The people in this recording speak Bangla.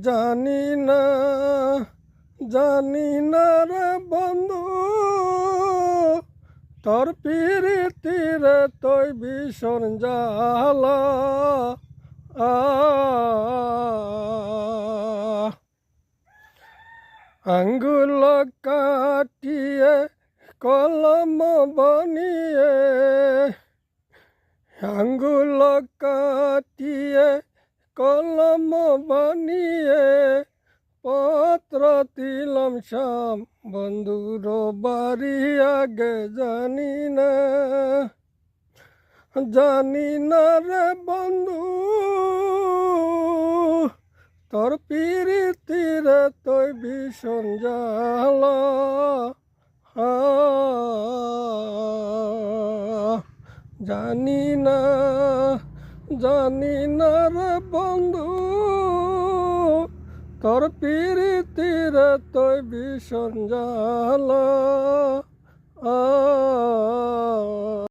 জানি না রে বন্ধু, তোর পিরিতিরে তৈ ভীষণ জ্বালা। আঙ্গুল কাটিয়ে কলম বনিয়ে, আঙ্গুল কাটিয়ে কলম বানিয়ে পত্র দিলাম শ্যাম বন্ধুর বাড়ি আগে। জানি না রে বন্ধু, তোর পিরিতিরে তৈ ভীষণ জ্বালা। জানি না রে বন্ধু, তোর পিরিতিরে তৈ ভীষণ জ্বালা।